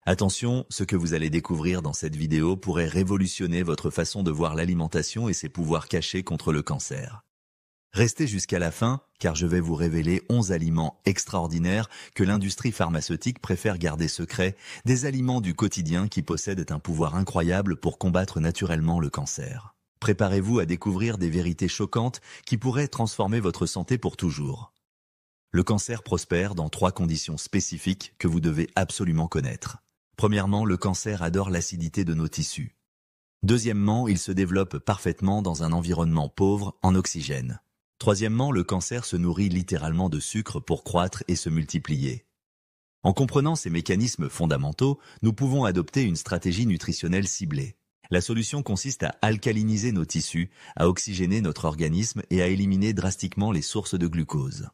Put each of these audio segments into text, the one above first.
Attention, ce que vous allez découvrir dans cette vidéo pourrait révolutionner votre façon de voir l'alimentation et ses pouvoirs cachés contre le cancer. Restez jusqu'à la fin, car je vais vous révéler 11 aliments extraordinaires que l'industrie pharmaceutique préfère garder secrets, des aliments du quotidien qui possèdent un pouvoir incroyable pour combattre naturellement le cancer. Préparez-vous à découvrir des vérités choquantes qui pourraient transformer votre santé pour toujours. Le cancer prospère dans 3 conditions spécifiques que vous devez absolument connaître. Premièrement, le cancer adore l'acidité de nos tissus. Deuxièmement, il se développe parfaitement dans un environnement pauvre en oxygène. Troisièmement, le cancer se nourrit littéralement de sucre pour croître et se multiplier. En comprenant ces mécanismes fondamentaux, nous pouvons adopter une stratégie nutritionnelle ciblée. La solution consiste à alcaliniser nos tissus, à oxygéner notre organisme et à éliminer drastiquement les sources de glucose.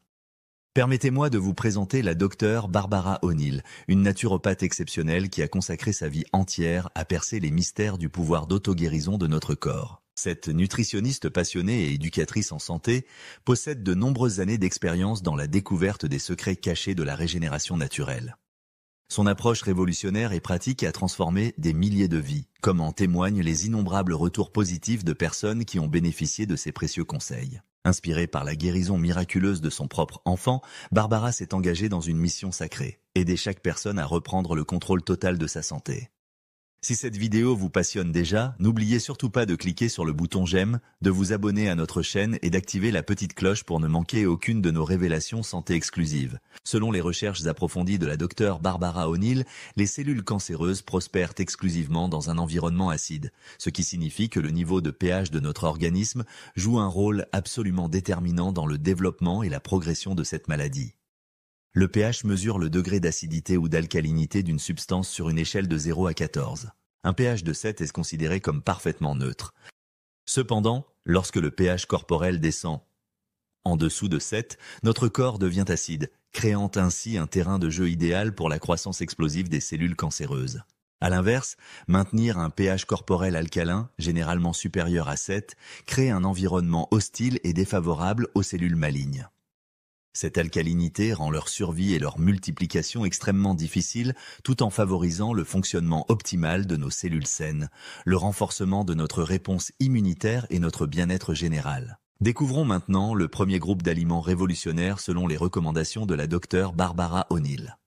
Permettez-moi de vous présenter la docteure Barbara O'Neill, une naturopathe exceptionnelle qui a consacré sa vie entière à percer les mystères du pouvoir d'auto-guérison de notre corps. Cette nutritionniste passionnée et éducatrice en santé possède de nombreuses années d'expérience dans la découverte des secrets cachés de la régénération naturelle. Son approche révolutionnaire et pratique a transformé des milliers de vies, comme en témoignent les innombrables retours positifs de personnes qui ont bénéficié de ses précieux conseils. Inspirée par la guérison miraculeuse de son propre enfant, Barbara s'est engagée dans une mission sacrée, aider chaque personne à reprendre le contrôle total de sa santé. Si cette vidéo vous passionne déjà, n'oubliez surtout pas de cliquer sur le bouton j'aime, de vous abonner à notre chaîne et d'activer la petite cloche pour ne manquer aucune de nos révélations santé exclusives. Selon les recherches approfondies de la docteure Barbara O'Neill, les cellules cancéreuses prospèrent exclusivement dans un environnement acide, ce qui signifie que le niveau de pH de notre organisme joue un rôle absolument déterminant dans le développement et la progression de cette maladie. Le pH mesure le degré d'acidité ou d'alcalinité d'une substance sur une échelle de 0 à 14. Un pH de 7 est considéré comme parfaitement neutre. Cependant, lorsque le pH corporel descend en dessous de 7, notre corps devient acide, créant ainsi un terrain de jeu idéal pour la croissance explosive des cellules cancéreuses. À l'inverse, maintenir un pH corporel alcalin, généralement supérieur à 7, crée un environnement hostile et défavorable aux cellules malignes. Cette alcalinité rend leur survie et leur multiplication extrêmement difficiles tout en favorisant le fonctionnement optimal de nos cellules saines, le renforcement de notre réponse immunitaire et notre bien-être général. Découvrons maintenant le premier groupe d'aliments révolutionnaires selon les recommandations de la docteure Barbara O'Neill.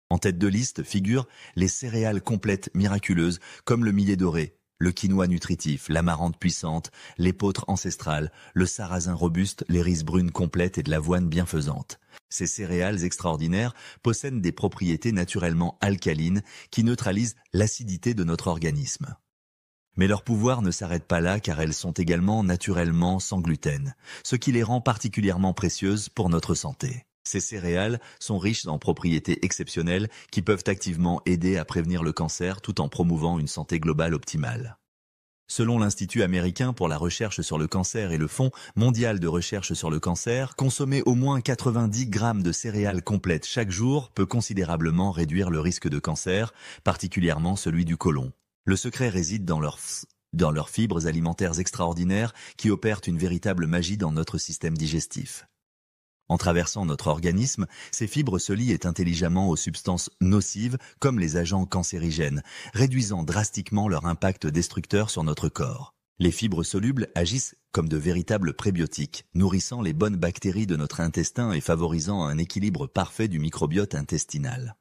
En tête de liste figurent les céréales complètes miraculeuses comme le millet doré, le quinoa nutritif, l'amarante puissante, l'épeautre ancestrale, le sarrasin robuste, les riz brunes complètes et de l'avoine bienfaisante. Ces céréales extraordinaires possèdent des propriétés naturellement alcalines qui neutralisent l'acidité de notre organisme. Mais leur pouvoir ne s'arrête pas là car elles sont également naturellement sans gluten, ce qui les rend particulièrement précieuses pour notre santé. Ces céréales sont riches en propriétés exceptionnelles qui peuvent activement aider à prévenir le cancer tout en promouvant une santé globale optimale. Selon l'Institut américain pour la recherche sur le cancer et le Fonds mondial de recherche sur le cancer, consommer au moins 90 grammes de céréales complètes chaque jour peut considérablement réduire le risque de cancer, particulièrement celui du côlon. Le secret réside dans leurs fibres alimentaires extraordinaires qui opèrent une véritable magie dans notre système digestif. En traversant notre organisme, ces fibres se lient intelligemment aux substances nocives comme les agents cancérigènes, réduisant drastiquement leur impact destructeur sur notre corps. Les fibres solubles agissent comme de véritables prébiotiques, nourrissant les bonnes bactéries de notre intestin et favorisant un équilibre parfait du microbiote intestinal.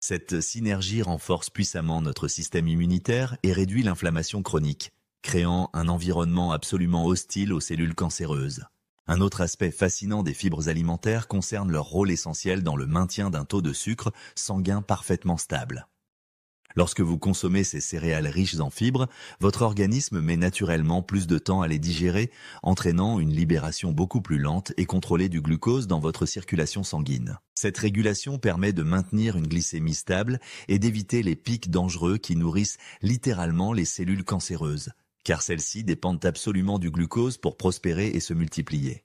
Cette synergie renforce puissamment notre système immunitaire et réduit l'inflammation chronique, créant un environnement absolument hostile aux cellules cancéreuses. Un autre aspect fascinant des fibres alimentaires concerne leur rôle essentiel dans le maintien d'un taux de sucre sanguin parfaitement stable. Lorsque vous consommez ces céréales riches en fibres, votre organisme met naturellement plus de temps à les digérer, entraînant une libération beaucoup plus lente et contrôlée du glucose dans votre circulation sanguine. Cette régulation permet de maintenir une glycémie stable et d'éviter les pics dangereux qui nourrissent littéralement les cellules cancéreuses, car celles-ci dépendent absolument du glucose pour prospérer et se multiplier.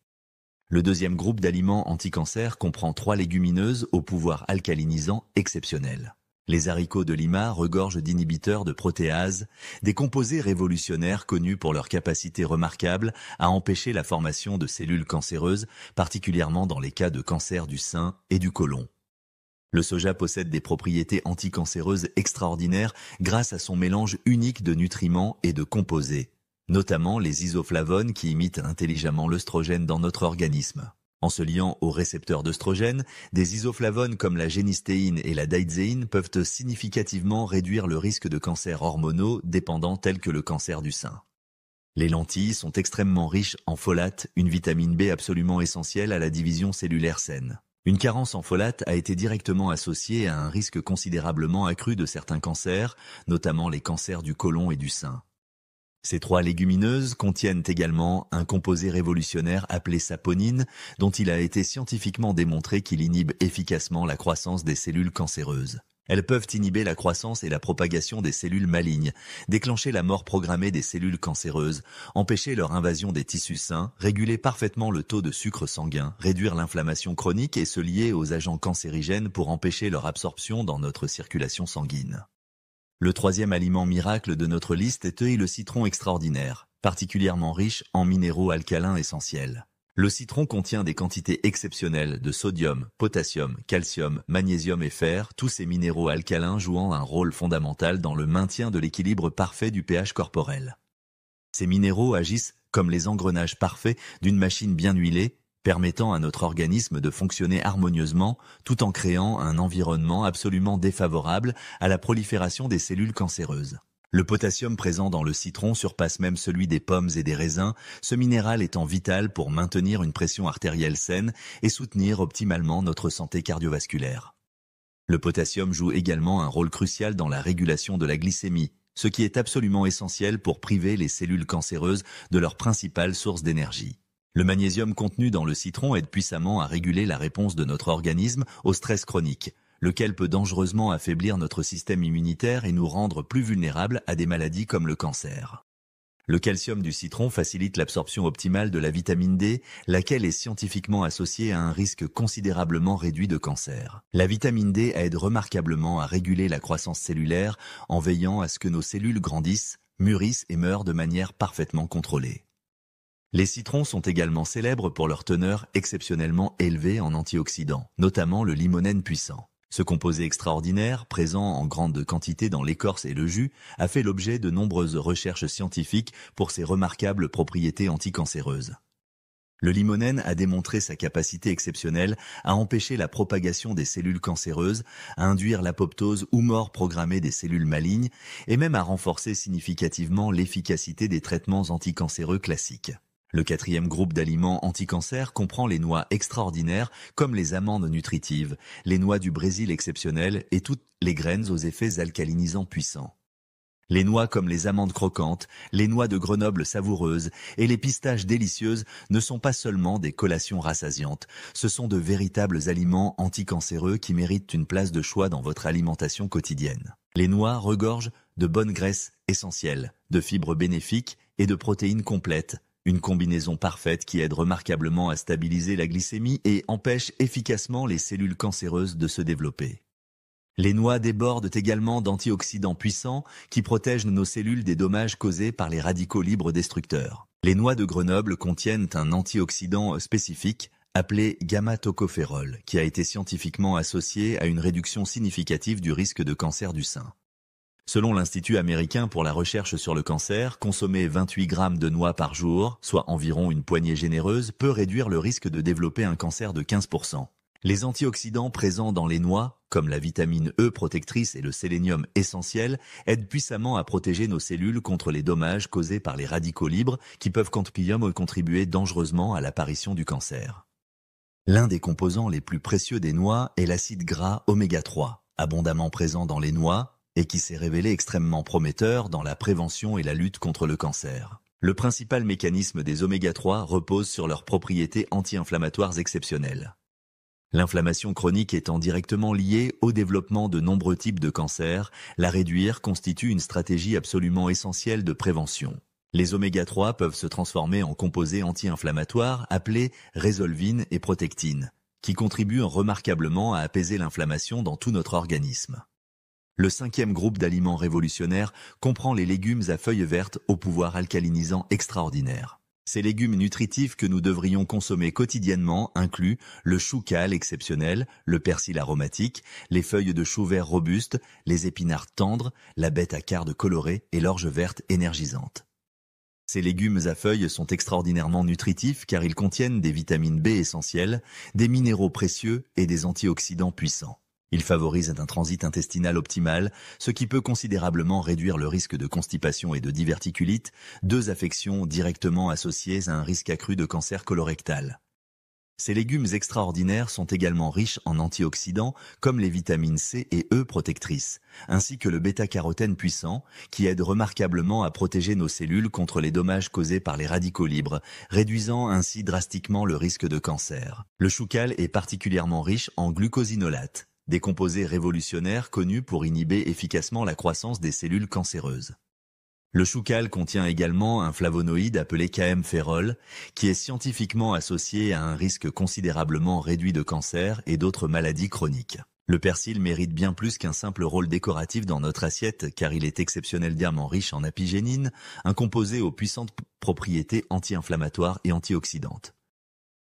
Le deuxième groupe d'aliments anti-cancer comprend 3 légumineuses au pouvoir alcalinisant exceptionnel. Les haricots de Lima regorgent d'inhibiteurs de protéases, des composés révolutionnaires connus pour leur capacité remarquable à empêcher la formation de cellules cancéreuses, particulièrement dans les cas de cancer du sein et du côlon. Le soja possède des propriétés anticancéreuses extraordinaires grâce à son mélange unique de nutriments et de composés, notamment les isoflavones qui imitent intelligemment l'œstrogène dans notre organisme. En se liant aux récepteurs d'œstrogène, des isoflavones comme la génistéine et la daidzéine peuvent significativement réduire le risque de cancers hormonaux dépendants tels que le cancer du sein. Les lentilles sont extrêmement riches en folate, une vitamine B absolument essentielle à la division cellulaire saine. Une carence en folate a été directement associée à un risque considérablement accru de certains cancers, notamment les cancers du côlon et du sein. Ces 3 légumineuses contiennent également un composé révolutionnaire appelé saponine, dont il a été scientifiquement démontré qu'il inhibe efficacement la croissance des cellules cancéreuses. Elles peuvent inhiber la croissance et la propagation des cellules malignes, déclencher la mort programmée des cellules cancéreuses, empêcher leur invasion des tissus sains, réguler parfaitement le taux de sucre sanguin, réduire l'inflammation chronique et se lier aux agents cancérigènes pour empêcher leur absorption dans notre circulation sanguine. Le 3e aliment miracle de notre liste est le citron extraordinaire, particulièrement riche en minéraux alcalins essentiels. Le citron contient des quantités exceptionnelles de sodium, potassium, calcium, magnésium et fer, tous ces minéraux alcalins jouant un rôle fondamental dans le maintien de l'équilibre parfait du pH corporel. Ces minéraux agissent comme les engrenages parfaits d'une machine bien huilée, permettant à notre organisme de fonctionner harmonieusement tout en créant un environnement absolument défavorable à la prolifération des cellules cancéreuses. Le potassium présent dans le citron surpasse même celui des pommes et des raisins, ce minéral étant vital pour maintenir une pression artérielle saine et soutenir optimalement notre santé cardiovasculaire. Le potassium joue également un rôle crucial dans la régulation de la glycémie, ce qui est absolument essentiel pour priver les cellules cancéreuses de leur principale source d'énergie. Le magnésium contenu dans le citron aide puissamment à réguler la réponse de notre organisme au stress chronique, lequel peut dangereusement affaiblir notre système immunitaire et nous rendre plus vulnérables à des maladies comme le cancer. Le calcium du citron facilite l'absorption optimale de la vitamine D, laquelle est scientifiquement associée à un risque considérablement réduit de cancer. La vitamine D aide remarquablement à réguler la croissance cellulaire en veillant à ce que nos cellules grandissent, mûrissent et meurent de manière parfaitement contrôlée. Les citrons sont également célèbres pour leur teneur exceptionnellement élevée en antioxydants, notamment le limonène puissant. Ce composé extraordinaire, présent en grande quantité dans l'écorce et le jus, a fait l'objet de nombreuses recherches scientifiques pour ses remarquables propriétés anticancéreuses. Le limonène a démontré sa capacité exceptionnelle à empêcher la propagation des cellules cancéreuses, à induire l'apoptose ou mort programmée des cellules malignes, et même à renforcer significativement l'efficacité des traitements anticancéreux classiques. Le 4e groupe d'aliments anti-cancer comprend les noix extraordinaires comme les amandes nutritives, les noix du Brésil exceptionnelles et toutes les graines aux effets alcalinisants puissants. Les noix comme les amandes croquantes, les noix de Grenoble savoureuses et les pistaches délicieuses ne sont pas seulement des collations rassasiantes, ce sont de véritables aliments anticancéreux qui méritent une place de choix dans votre alimentation quotidienne. Les noix regorgent de bonnes graisses essentielles, de fibres bénéfiques et de protéines complètes, une combinaison parfaite qui aide remarquablement à stabiliser la glycémie et empêche efficacement les cellules cancéreuses de se développer. Les noix débordent également d'antioxydants puissants qui protègent nos cellules des dommages causés par les radicaux libres destructeurs. Les noix de Grenoble contiennent un antioxydant spécifique appelé gamma-tocophérol qui a été scientifiquement associé à une réduction significative du risque de cancer du sein. Selon l'Institut américain pour la recherche sur le cancer, consommer 28 grammes de noix par jour, soit environ une poignée généreuse, peut réduire le risque de développer un cancer de 15%. Les antioxydants présents dans les noix, comme la vitamine E protectrice et le sélénium essentiel, aident puissamment à protéger nos cellules contre les dommages causés par les radicaux libres qui peuvent contribuer dangereusement à l'apparition du cancer. L'un des composants les plus précieux des noix est l'acide gras oméga 3, abondamment présent dans les noix, et qui s'est révélé extrêmement prometteur dans la prévention et la lutte contre le cancer. Le principal mécanisme des oméga 3 repose sur leurs propriétés anti-inflammatoires exceptionnelles. L'inflammation chronique étant directement liée au développement de nombreux types de cancers, la réduire constitue une stratégie absolument essentielle de prévention. Les oméga 3 peuvent se transformer en composés anti-inflammatoires appelés résolvine et protectine, qui contribuent remarquablement à apaiser l'inflammation dans tout notre organisme. Le 5e groupe d'aliments révolutionnaires comprend les légumes à feuilles vertes au pouvoir alcalinisant extraordinaire. Ces légumes nutritifs que nous devrions consommer quotidiennement incluent le chou cal exceptionnel, le persil aromatique, les feuilles de chou vert robustes, les épinards tendres, la bête à cardes colorée et l'orge verte énergisante. Ces légumes à feuilles sont extraordinairement nutritifs car ils contiennent des vitamines B essentielles, des minéraux précieux et des antioxydants puissants. Ils favorisent un transit intestinal optimal, ce qui peut considérablement réduire le risque de constipation et de diverticulite, deux affections directement associées à un risque accru de cancer colorectal. Ces légumes extraordinaires sont également riches en antioxydants comme les vitamines C et E protectrices, ainsi que le bêta-carotène puissant qui aide remarquablement à protéger nos cellules contre les dommages causés par les radicaux libres, réduisant ainsi drastiquement le risque de cancer. Le chou cal est particulièrement riche en glucosinolates, des composés révolutionnaires connus pour inhiber efficacement la croissance des cellules cancéreuses. Le chou cal contient également un flavonoïde appelé KM-phérol, qui est scientifiquement associé à un risque considérablement réduit de cancer et d'autres maladies chroniques. Le persil mérite bien plus qu'un simple rôle décoratif dans notre assiette car il est exceptionnellement riche en apigénine, un composé aux puissantes propriétés anti-inflammatoires et antioxydantes.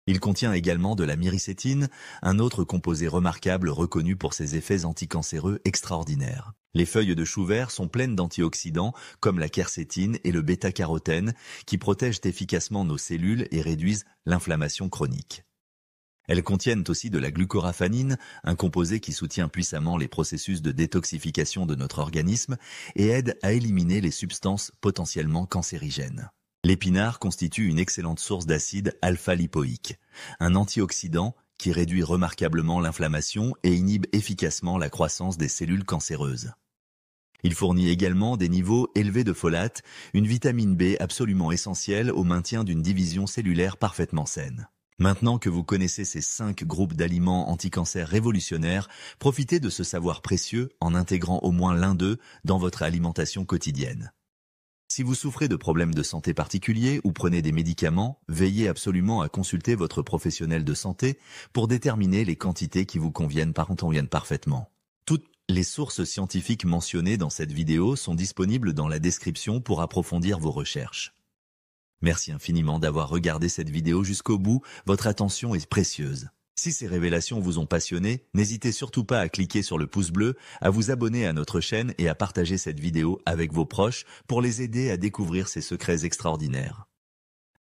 Il contient également de la myricétine, un autre composé remarquable reconnu pour ses effets anticancéreux extraordinaires. Les feuilles de chou vert sont pleines d'antioxydants comme la quercétine et le bêta-carotène qui protègent efficacement nos cellules et réduisent l'inflammation chronique. Elles contiennent aussi de la glucoraphanine, un composé qui soutient puissamment les processus de détoxification de notre organisme et aide à éliminer les substances potentiellement cancérigènes. L'épinard constitue une excellente source d'acide alpha-lipoïque, un antioxydant qui réduit remarquablement l'inflammation et inhibe efficacement la croissance des cellules cancéreuses. Il fournit également des niveaux élevés de folate, une vitamine B absolument essentielle au maintien d'une division cellulaire parfaitement saine. Maintenant que vous connaissez ces 5 groupes d'aliments anti-cancer révolutionnaires, profitez de ce savoir précieux en intégrant au moins l'un d'eux dans votre alimentation quotidienne. Si vous souffrez de problèmes de santé particuliers ou prenez des médicaments, veillez absolument à consulter votre professionnel de santé pour déterminer les quantités qui vous conviennent parfaitement. Toutes les sources scientifiques mentionnées dans cette vidéo sont disponibles dans la description pour approfondir vos recherches. Merci infiniment d'avoir regardé cette vidéo jusqu'au bout, votre attention est précieuse. Si ces révélations vous ont passionné, n'hésitez surtout pas à cliquer sur le pouce bleu, à vous abonner à notre chaîne et à partager cette vidéo avec vos proches pour les aider à découvrir ces secrets extraordinaires.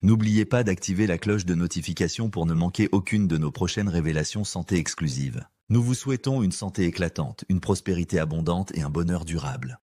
N'oubliez pas d'activer la cloche de notification pour ne manquer aucune de nos prochaines révélations santé exclusives. Nous vous souhaitons une santé éclatante, une prospérité abondante et un bonheur durable.